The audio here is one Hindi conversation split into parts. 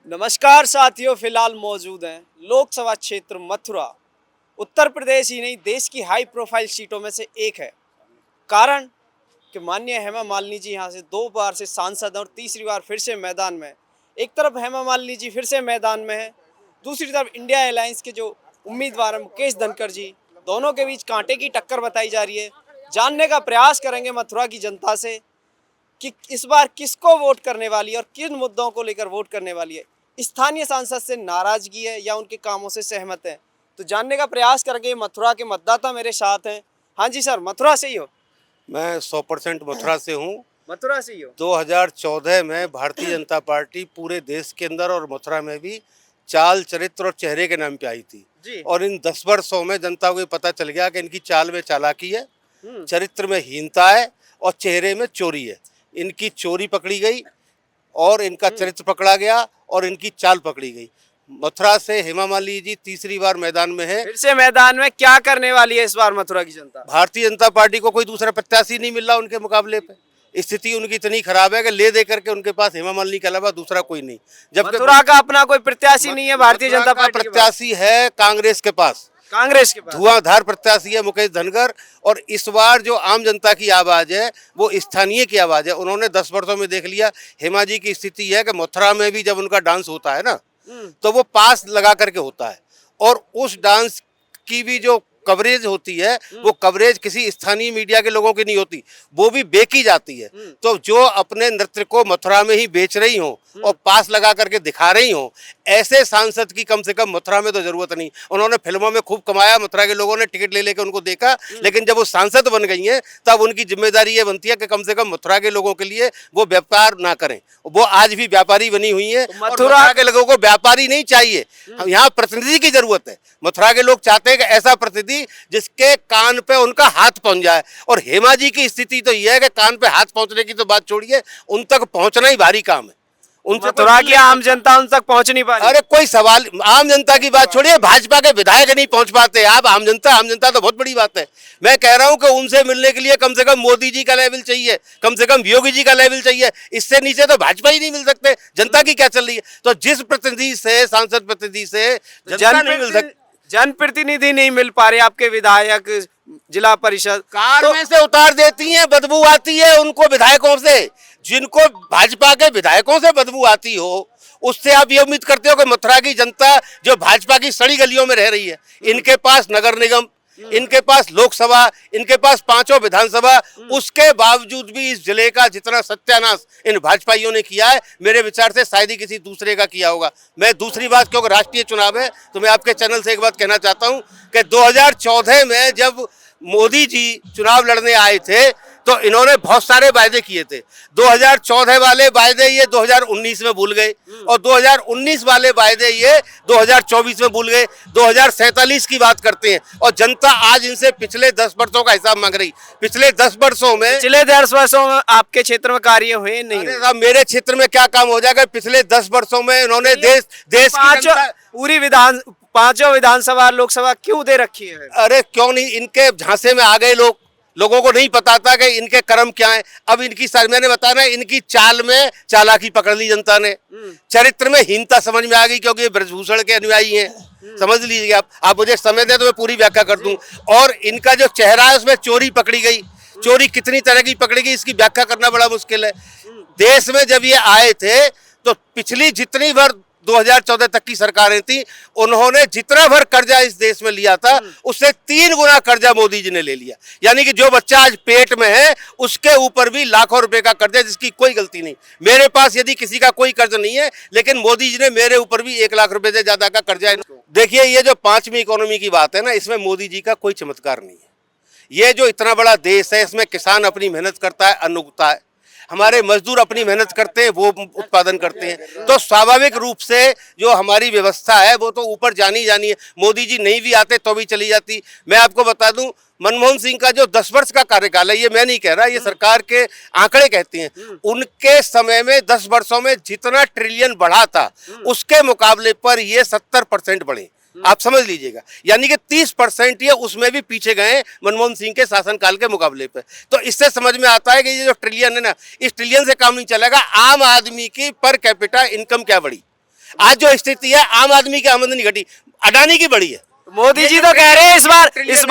नमस्कार साथियों, फिलहाल मौजूद हैं लोकसभा क्षेत्र मथुरा। उत्तर प्रदेश ही नहीं, देश की हाई प्रोफाइल सीटों में से एक है। कारण कि माननीय हेमा मालिनी जी यहाँ से 2 बार से सांसद हैं और तीसरी बार फिर से मैदान में हैं। एक तरफ हेमा मालिनी जी फिर से मैदान में हैं, दूसरी तरफ इंडिया अलायंस के जो उम्मीदवार हैं मुकेश धनखड़ जी, दोनों के बीच कांटे की टक्कर बताई जा रही है। जानने का प्रयास करेंगे मथुरा की जनता से कि इस बार किसको वोट करने वाली है और किन मुद्दों को लेकर वोट करने वाली है। स्थानीय सांसद से नाराजगी है या उनके कामों से सहमत है, तो जानने का प्रयास करेंगे। मथुरा के मतदाता मेरे साथ हैं। हाँ जी सर, मथुरा से ही हो? मैं 100% मथुरा से हूँ। मथुरा से ही हो? 2014 में भारतीय जनता पार्टी पूरे देश के अंदर और मथुरा में भी चाल, चरित्र और चेहरे के नाम पे आई थी जी। और इन 10 वर्षों में जनता को ये पता चल गया कि इनकी चाल में चालाकी है, हम्म। चरित्र में हीनता है और चेहरे में चोरी है। इनकी चोरी पकड़ी गई और इनका चरित्र पकड़ा गया और इनकी चाल पकड़ी गई। मथुरा से हेमा मालिनी जी तीसरी बार मैदान में है। फिर से मैदान में क्या करने वाली है इस बार मथुरा की जनता? भारतीय जनता पार्टी को कोई दूसरा प्रत्याशी नहीं मिल रहा उनके मुकाबले पे। स्थिति उनकी इतनी खराब है कि ले दे करके उनके पास हेमा मालिनी के अलावा दूसरा कोई नहीं। जबकि मथुरा का अपना कोई प्रत्याशी नहीं है भारतीय मथुरा जनता का पार्टी के पास? प्रत्याशी है कांग्रेस के पास, कांग्रेस के पास धुआंधार प्रत्याशी है मुकेश धनखड़। और इस बार जो आम जनता की आवाज है वो स्थानीय की आवाज है। उन्होंने 10 वर्षों में देख लिया। हेमा जी की स्थिति है कि मथुरा में भी जब उनका डांस होता है ना तो वो पास लगा करके होता है और उस डांस की भी जो कवरेज होती है वो कवरेज किसी स्थानीय मीडिया के लोगों की नहीं होती, वो भी बेची जाती है। तो जो अपने नृत्य को मथुरा में ही बेच रही हो और पास लगा करके दिखा रही हो, ऐसे सांसद की कम से कम मथुरा में तो जरूरत नहीं। उन्होंने फिल्मों में खूब कमाया, मथुरा के लोगों ने टिकट ले लेकर उनको देखा, लेकिन जब वो सांसद बन गई हैं तब उनकी जिम्मेदारी ये बनती है कि कम से कम मथुरा के लोगों के लिए वो व्यापार ना करें। वो आज भी व्यापारी बनी हुई है। तो मथुरा के लोगों को व्यापारी नहीं चाहिए, यहाँ प्रतिनिधि की जरूरत है। मथुरा के लोग चाहते हैं कि ऐसा प्रतिनिधि जिसके कान पे उनका हाथ पहुंच जाए। और हेमा जी की स्थिति तो यह है कि कान पे हाथ पहुंचने की तो बात छोड़िए, उन तक पहुंचना ही भारी काम है। उनसे मथुरा की आम जनता उन तक पहुंच नहीं पा रही। अरे कोई सवाल, आम जनता की बात छोड़िए, भाजपा के विधायक नहीं पहुंच पाते। आप आम जनता तो बहुत बड़ी बात है। मैं कह रहा हूं कि उनसे मिलने के लिए कम से कम मोदी जी का लेवल चाहिए, कम से कम योगी जी का लेवल चाहिए। इससे नीचे तो भाजपा ही नहीं मिल सकते। जनता की क्या चल रही है? तो जिस प्रतिनिधि से, सांसद प्रतिनिधि से जनता नहीं मिल सकती, जनप्रतिनिधि नहीं मिल पा रहे, आपके विधायक, जिला परिषद कार में से उतार देती हैं, बदबू आती है उनको विधायकों से। जिनको भाजपा के विधायकों से बदबू आती हो, उससे आप ये उम्मीद करते हो कि मथुरा की जनता जो भाजपा की सड़ी गलियों में रह रही है, इनके पास नगर निगम, इनके पास लोकसभा, इनके पास 5 विधानसभा, उसके बावजूद भी इस जिले का जितना सत्यानाश इन भाजपाइयों ने किया है, मेरे विचार से शायद ही किसी दूसरे का किया होगा। मैं दूसरी बात, क्योंकि राष्ट्रीय चुनाव है, तो मैं आपके चैनल से एक बात कहना चाहता हूं कि 2014 में जब मोदी जी चुनाव लड़ने आए थे तो इन्होंने बहुत सारे वायदे किए थे। 2014 वाले वायदे ये 2019 में भूल गए और 2019 वाले वायदे ये 2024 में भूल गए। 2047 की बात करते हैं और जनता आज इनसे पिछले 10 वर्षों का हिसाब मांग रही। पिछले 10 वर्षों में, पिछले 10 वर्षों में आपके क्षेत्र में कार्य हुए नहीं हुए? साहब मेरे क्षेत्र में क्या काम हो जाएगा? पिछले 10 वर्षों में इन्होंने देश की पूरी पांचों विधानसभा लोकसभा क्यों दे रखी है? अरे क्यों नहीं, इनके झांसे में आ गए लोग। लोगों को नहीं पता था कि इनके कर्म क्या हैं। अब इनकी मैंने बताया ना, इनकी चाल में चालाकी पकड़ ली जनता ने, चरित्र में हीनता समझ में आ गई, क्योंकि ये ब्रजभूषण के अनुयायी हैं। समझ लीजिए आप मुझे समय दें तो मैं पूरी व्याख्या कर दूं। और इनका जो चेहरा है उसमें चोरी पकड़ी गई। चोरी कितनी तरह की पकड़ी गई इसकी व्याख्या करना बड़ा मुश्किल है। देश में जब ये आए थे तो पिछली जितनी बार 2014 तक की सरकारें थी, उन्होंने जितना भर कर्जा इस देश में लिया था उससे 3 गुना कर्जा मोदी जी ने ले लिया। यानी कि जो बच्चा आज पेट में है उसके ऊपर भी लाखों रुपए का कर्जा, जिसकी कोई गलती नहीं। मेरे पास यदि किसी का कोई कर्ज नहीं है, लेकिन मोदी जी ने मेरे ऊपर भी 1 लाख रुपए से ज्यादा का कर्जा। देखिए, ये जो 5वीं इकोनॉमी की बात है ना, इसमें मोदी जी का कोई चमत्कार नहीं है। ये जो इतना बड़ा देश है, इसमें किसान अपनी मेहनत करता है, अन्न उगता है, हमारे मजदूर अपनी मेहनत करते हैं, वो उत्पादन करते हैं। तो स्वाभाविक रूप से जो हमारी व्यवस्था है वो तो ऊपर जानी है। मोदी जी नहीं भी आते तो भी चली जाती। मैं आपको बता दूं, मनमोहन सिंह का जो 10 वर्ष का कार्यकाल है, ये मैं नहीं कह रहा, ये सरकार के आंकड़े कहते हैं, उनके समय में 10 वर्षों में जितना ट्रिलियन बढ़ा था उसके मुकाबले पर ये 70% बढ़े। आप समझ लीजिएगा, यानी कि 30% ये उसमें भी पीछे गए मनमोहन सिंह के शासनकाल के मुकाबले पे। तो इससे समझ में आता है कि ये जो ट्रिलियन है ना, इस ट्रिलियन से काम नहीं चलेगा। आम आदमी की पर कैपिटा इनकम क्या बढ़ी? आज जो स्थिति है, आम आदमी की आमदनी घटी, अडानी की बढ़ी है। मोदी जी तो कह रहे हैं इस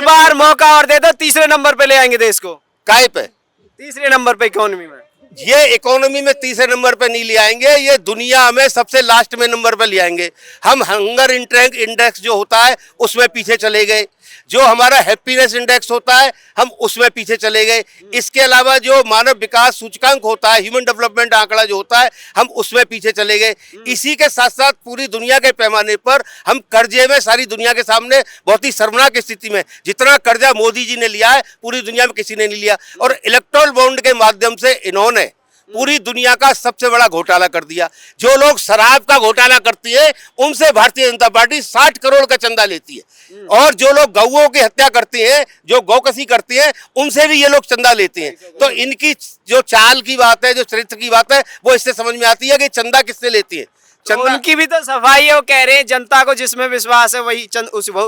बार मौका और दे दो, तीसरे नंबर पे ले आएंगे देश को। काय पे? तीसरे नंबर पे इकोनॉमी में। ये इकोनॉमी में तीसरे नंबर पे नहीं ले आएंगे, ये दुनिया में सबसे लास्ट में नंबर पे ले आएंगे। हम हंगर इंडेक्स जो होता है उसमें पीछे चले गए, जो हमारा हैप्पीनेस इंडेक्स होता है हम उसमें पीछे चले गए। इसके अलावा जो मानव विकास सूचकांक होता है, ह्यूमन डेवलपमेंट आंकड़ा जो होता है, हम उसमें पीछे चले गए। इसी के साथ साथ पूरी दुनिया के पैमाने पर हम कर्जे में सारी दुनिया के सामने बहुत ही शर्मनाक स्थिति में, जितना कर्जा मोदी जी ने लिया है पूरी दुनिया में किसी ने नहीं लिया। और इलेक्टोरल बॉन्ड के माध्यम से इन्होंने पूरी दुनिया का सबसे बड़ा घोटाला कर दिया। जो लोग शराब का घोटाला करती है उनसे भारतीय जनता पार्टी 60 करोड़ का चंदा लेती है, और जो लोग गौओं की हत्या करती हैं, जो गौकसी करती हैं, उनसे भी ये लोग चंदा लेते हैं। तो इनकी जो चाल की बात है, जो चरित्र की बात है, वो इससे समझ में आती है कि चंदा किससे लेती है। तो उनकी भी तो सफाई है, वो कह रहे हैं जनता को जिसमें विश्वास है वही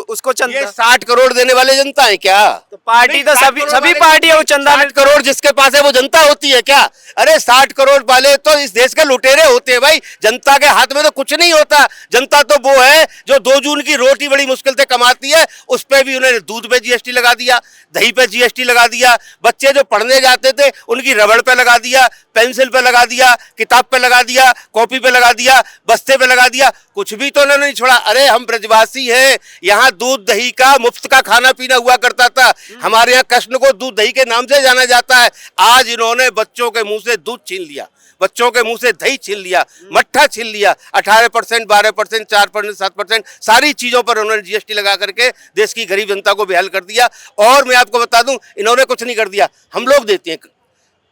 उसको चंदा। 60 करोड़ देने वाले जनता है क्या? तो पार्टी तो सभी पार्टी है, वो चंदा 60 करोड़ जिसके पास है वो जनता होती है क्या? अरे 60 करोड़ वाले तो इस देश के लुटेरे होते हैं भाई, जनता के हाथ में तो कुछ नहीं होता। जनता तो वो है जो 2 जून की रोटी बड़ी मुश्किल से कमाती है, उस पर भी उन्होंने दूध पे जीएसटी लगा दिया, दही पे जीएसटी लगा दिया, बच्चे जो पढ़ने जाते थे उनकी रबड़ पे लगा दिया, पेंसिल पे लगा दिया, किताब पे लगा दिया, कॉपी पे लगा दिया, बस्ते पे लगा दिया, कुछ भी तो उन्होंने नहीं छोड़ा। अरे हम ब्रजवासी हैं, यहाँ दूध दही का मुफ्त का खाना पीना हुआ करता था, हमारे यहाँ कृष्ण को दूध दही के नाम से जाना जाता है। आज इन्होंने बच्चों के मुंह से दूध छीन लिया, बच्चों के मुंह से दही छीन लिया, मट्ठा छीन लिया, 18%, 12%, 4%, 7% सारी चीजों पर उन्होंने जीएसटी लगा करके देश की गरीब जनता को बेहाल कर दिया। और मैं आपको बता दूं, इन्होंने कुछ नहीं कर दिया, हम लोग देते हैं।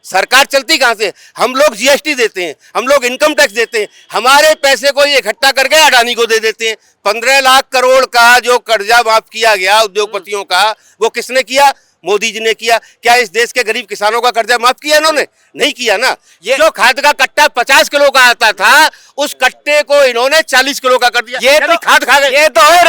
सरकार चलती कहां से? हम लोग जीएसटी देते हैं, हम लोग इनकम टैक्स देते हैं, हमारे पैसे को ये इकट्ठा करके अडानी को दे देते हैं। 15 लाख करोड़ का जो कर्जा माफ किया गया उद्योगपतियों का, वो किसने किया? मोदी जी ने किया। क्या इस देश के गरीब किसानों का कर्जा माफ किया इन्होंने? नहीं किया ना। ये जो खाद का कट्टा 50 किलो का आता था, उस कट्टे को इन्होंने 40 किलो का कर दिया। ये तो खाद खा गए। ये तो है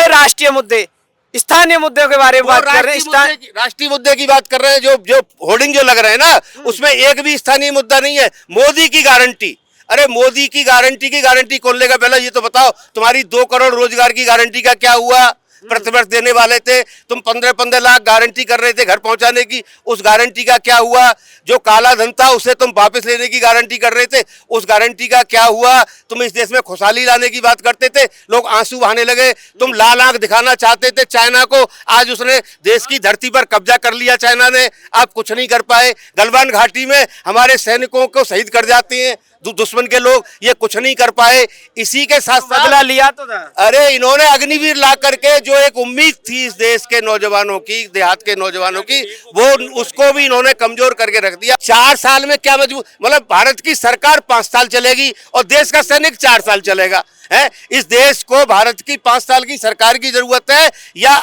राष्ट्रीय मुद्दे। स्थानीय मुद्दों के बारे में बात कर रहे हैं, राष्ट्रीय मुद्दे की बात कर रहे हैं। जो होर्डिंग जो लग रहे हैं ना, उसमें एक भी स्थानीय मुद्दा नहीं है। मोदी की गारंटी, अरे मोदी की गारंटी कौन लेगा? पहले ये तो बताओ, तुम्हारी 2 करोड़ रोजगार की गारंटी का क्या हुआ? प्रतिवर्ष देने वाले थे तुम, 15-15 लाख गारंटी कर रहे थे घर पहुंचाने की, उस गारंटी का क्या हुआ? जो काला धन था उसे तुम वापस लेने की गारंटी कर रहे थे, उस गारंटी का क्या हुआ? तुम इस देश में खुशहाली लाने की बात करते थे, लोग आंसू बहाने लगे। तुम लाल आंख दिखाना चाहते थे चाइना को, आज उसने देश की धरती पर कब्जा कर लिया चाइना ने, आप कुछ नहीं कर पाए। गलवान घाटी में हमारे सैनिकों को शहीद कर जाते हैं दुश्मन के लोग, ये कुछ नहीं कर पाए। इसी के साथ बदला लिया तो था। अरे इन्होंने अग्निवीर ला करके जो एक उम्मीद थी इस देश के नौजवानों की, देहात के नौजवानों की, वो उसको भी इन्होंने कमजोर करके रख दिया। 4 साल में क्या मजबूत, मतलब भारत की सरकार 5 साल चलेगी और देश का सैनिक 4 साल चलेगा है? इस देश को भारत की 5 साल की सरकार की जरूरत है या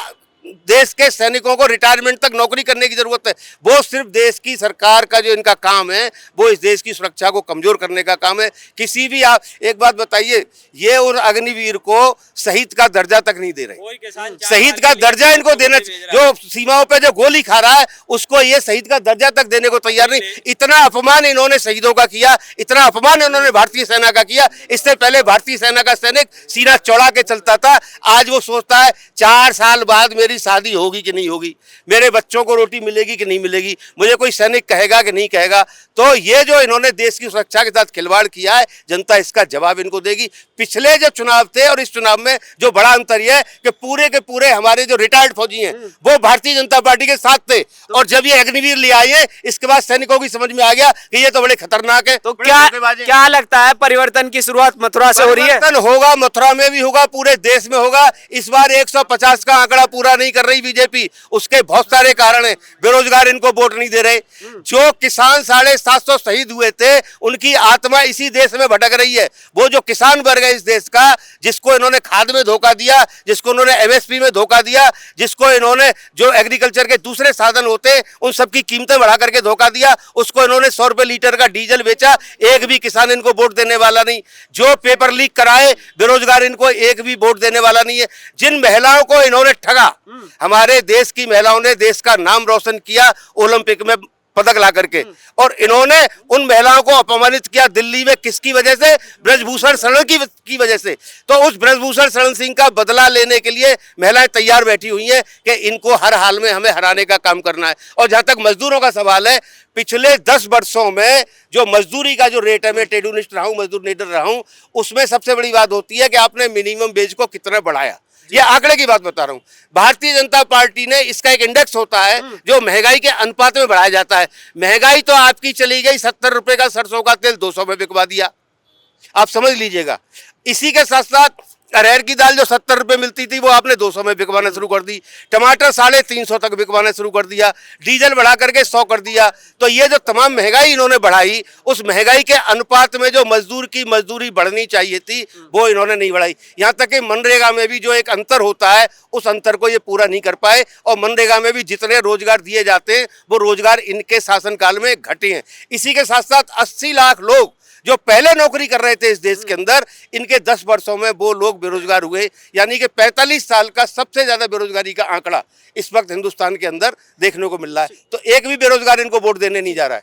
देश के सैनिकों को रिटायरमेंट तक नौकरी करने की जरूरत है? वो सिर्फ देश की सरकार का जो इनका काम है, वो इस देश की सुरक्षा को कमजोर करने का काम है। किसी भी, आप एक बात बताइए, ये उन अग्निवीर को शहीद का दर्जा तक नहीं दे रहे। शहीद का दर्जा इनको देना, जो सीमाओं पे जो गोली खा रहा है उसको ये शहीद का दर्जा तक देने को तैयार नहीं। इतना अपमान इन्होंने शहीदों का किया, इतना अपमान इन्होंने भारतीय सेना का किया। इससे पहले भारतीय सेना का सैनिक सीना चौड़ा के चलता था, आज वो सोचता है 4 साल बाद मेरी शादी होगी कि नहीं होगी, मेरे बच्चों को रोटी मिलेगी कि नहीं मिलेगी, मुझे कोई सैनिक कहेगा कि नहीं कहेगा। तो ये जो इन्होंने देश की सुरक्षा के साथ खिलवाड़ किया है, जनता इसका जवाब इनको देगी। पिछले जो चुनाव थे और इस चुनाव में जो बड़ा अंतर यह है कि पूरे के पूरे हमारे जो रिटायर्ड फौजी हैं वो भारतीय जनता पार्टी के साथ थे, और जब ये अग्निवीर ले आए इसके बाद सैनिकों की समझ में आ गया कि ये तो बड़े खतरनाक है। तो क्या लगता है परिवर्तन की शुरुआत मथुरा से हो रही है? परिवर्तन होगा, मथुरा में भी होगा, पूरे देश में होगा। इस बार 150 का आंकड़ा पूरा नहीं कर रही बीजेपी, उसके बहुत सारे कारण हैं। बेरोजगार इनको वोट नहीं दे रहे, जो किसान 750 शहीद हुए थे उनकी आत्मा इसी देश में भटक रही है। वो जो किसान वर्ग है इस देश का, जिसको इन्होंने खाद में धोखा दिया, जिसको इन्होंने एमएसपी में धोखा दिया, जिसको इन्होंने जो एग्रीकल्चर के दूसरे साधन होते उन सबकी कीमतें बढ़ा करके धोखा दिया, उसको इन्होंने 100 रुपए लीटर का डीजल बेचा, एक भी किसान इनको वोट देने वाला नहीं। जो पेपर लीक कराए बेरोजगार, इनको एक भी वोट देने वाला नहीं है। जिन महिलाओं को इन्होंने ठगा, हमारे देश की महिलाओं ने देश का नाम रोशन किया, ओलंपिक में पदक ला करके, और इन्होंने उन महिलाओं को अपमानित किया दिल्ली में, किसकी वजह से? ब्रजभूषण शरण की वजह से। तो उस ब्रजभूषण शरण सिंह का बदला लेने के लिए महिलाएं तैयार बैठी हुई हैं कि इनको हर हाल में हमें हराने का काम करना है। और जहां तक मजदूरों का सवाल है, पिछले 10 वर्षों में जो मजदूरी का जो रेट है, मैं ट्रेडूनिस्ट रहा हूं, मजदूर लीडर रहा हूं, उसमें सबसे बड़ी बात होती है कि आपने मिनिमम वेज को कितना बढ़ाया। ये आंकड़े की बात बता रहा हूं। भारतीय जनता पार्टी ने, इसका एक इंडेक्स होता है जो महंगाई के अनुपात में बढ़ाया जाता है। महंगाई तो आपकी चली गई, 70 रुपए का सरसों का तेल 200 में बिकवा दिया, आप समझ लीजिएगा। इसी के साथ साथ अरहर की दाल जो 70 रुपए मिलती थी वो आपने 200 में बिकवाना शुरू कर दी, टमाटर 350 तक बिकवाना शुरू कर दिया, डीजल बढ़ा करके 100 कर दिया। तो ये जो तमाम महंगाई इन्होंने बढ़ाई, उस महंगाई के अनुपात में जो मजदूर की मजदूरी बढ़नी चाहिए थी वो इन्होंने नहीं बढ़ाई। यहाँ तक कि मनरेगा में भी जो एक अंतर होता है, उस अंतर को ये पूरा नहीं कर पाए, और मनरेगा में भी जितने रोजगार दिए जाते हैं वो रोजगार इनके शासनकाल में घटे हैं। इसी के साथ साथ 80 लाख लोग जो पहले नौकरी कर रहे थे इस देश के अंदर, इनके 10 वर्षों में वो लोग बेरोजगार हुए। यानी कि 45 साल का सबसे ज्यादा बेरोजगारी का आंकड़ा इस वक्त हिंदुस्तान के अंदर देखने को मिल रहा है। तो एक भी बेरोजगार इनको वोट देने नहीं जा रहा है।